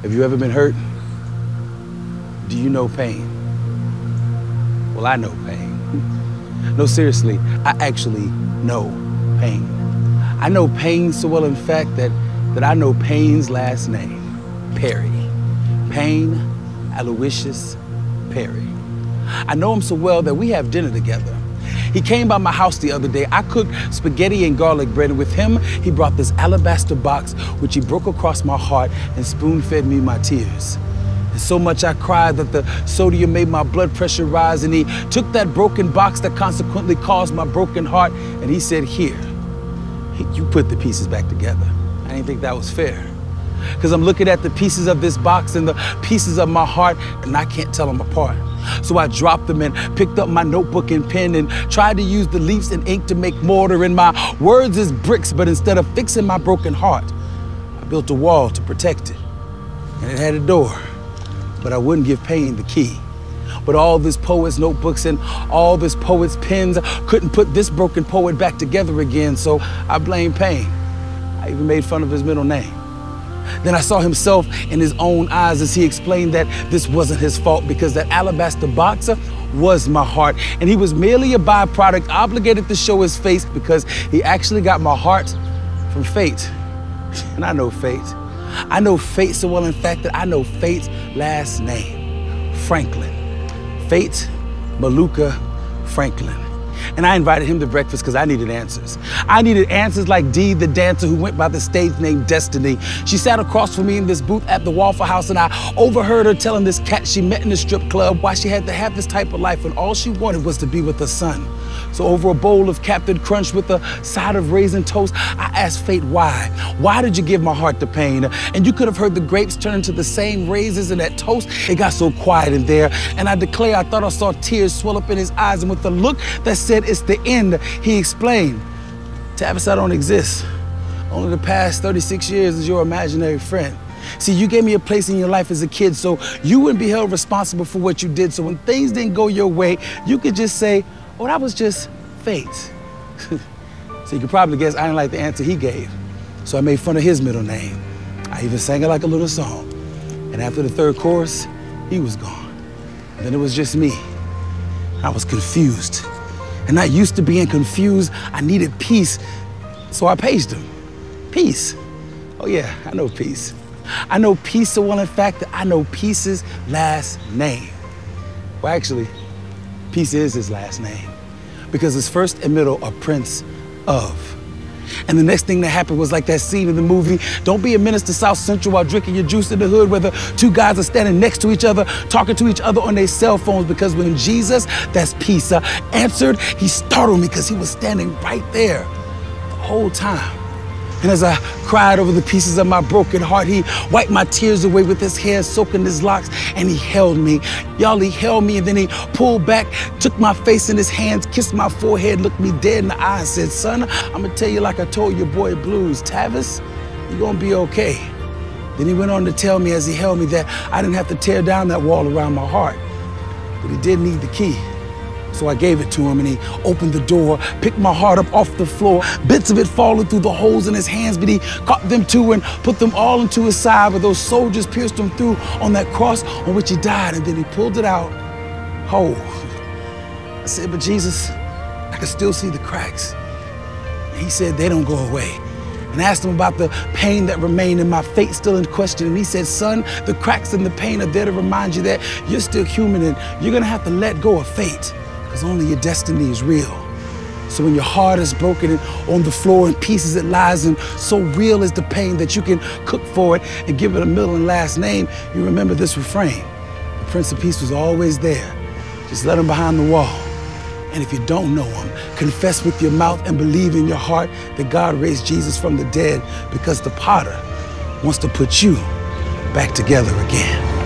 Have you ever been hurt? Do you know pain? Well, I know pain. No, seriously, I actually know pain. I know pain so well, in fact, that I know Payne's last name, Perry. Payne Aloysius Perry. I know him so well that we have dinner together. He came by my house the other day. I cooked spaghetti and garlic bread, and with him, he brought this alabaster box, which he broke across my heart and spoon-fed me my tears. And so much I cried that the sodium made my blood pressure rise, and he took that broken box that consequently caused my broken heart, and he said, "Here, you put the pieces back together." I didn't think that was fair, because I'm looking at the pieces of this box and the pieces of my heart, and I can't tell them apart. So I dropped them and picked up my notebook and pen and tried to use the leaves and ink to make mortar, and my words as bricks, but instead of fixing my broken heart, I built a wall to protect it. And it had a door, but I wouldn't give Payne the key. But all this poet's notebooks and all this poet's pens couldn't put this broken poet back together again, so I blamed Payne. I even made fun of his middle name. Then I saw himself in his own eyes as he explained that this wasn't his fault, because that alabaster box was my heart, and he was merely a byproduct obligated to show his face, because he actually got my heart from fate. And I know fate. I know fate so well, in fact, that I know fate's last name, Franklin. Fate Maluka Franklin. And I invited him to breakfast because I needed answers. I needed answers like Dee, the dancer who went by the stage name Destiny. She sat across from me in this booth at the Waffle House, and I overheard her telling this cat she met in the strip club why she had to have this type of life when all she wanted was to be with her son. So over a bowl of Captain Crunch with a side of raisin toast, I asked fate why. Why did you give my heart to Payne? And you could have heard the grapes turn into the same raisins in that toast. It got so quiet in there, and I declare I thought I saw tears swell up in his eyes, and with a look that said it's the end, he explained, "Tavis, I don't exist. Only the past 36 years is your imaginary friend. See, you gave me a place in your life as a kid, so you wouldn't be held responsible for what you did. So when things didn't go your way, you could just say, oh, that was just fate." So you could probably guess I didn't like the answer he gave. So I made fun of his middle name. I even sang it like a little song. And after the third chorus, he was gone. And then it was just me. I was confused. And not used to being confused, I needed peace. So I paged him. Peace. Oh yeah, I know peace. I know peace so well, in fact, that I know Peace's last name. Well, actually, Peace is his last name, because his first and middle are Prince of. And the next thing that happened was like that scene in the movie, Don't Be a Menace to South Central while drinking your juice in the hood, where the two guys are standing next to each other, talking to each other on their cell phones, because when Jesus, that's Peace, answered, he startled me because he was standing right there the whole time. And as I cried over the pieces of my broken heart, he wiped my tears away with his hair soaking his locks, and he held me. Y'all, he held me, and then he pulled back, took my face in his hands, kissed my forehead, looked me dead in the eye, and said, "Son, I'm gonna tell you like I told your boy Blues, Tavis, you're gonna be okay." Then he went on to tell me as he held me that I didn't have to tear down that wall around my heart, but he did need the key. So I gave it to him, and he opened the door, picked my heart up off the floor, bits of it falling through the holes in his hands, but he caught them too and put them all into his side where those soldiers pierced him through on that cross on which he died, and then he pulled it out whole. I said, "But Jesus, I can still see the cracks." And he said, "They don't go away." And I asked him about the pain that remained and my fate still in question. And he said, "Son, the cracks and the pain are there to remind you that you're still human, and you're gonna have to let go of fate, because only your destiny is real. So when your heart is broken and on the floor in pieces it lies, and so real is the pain that you can cook for it and give it a middle and last name, you remember this refrain: the Prince of Peace was always there. Just let him behind the wall. And if you don't know him, confess with your mouth and believe in your heart that God raised Jesus from the dead, because the potter wants to put you back together again."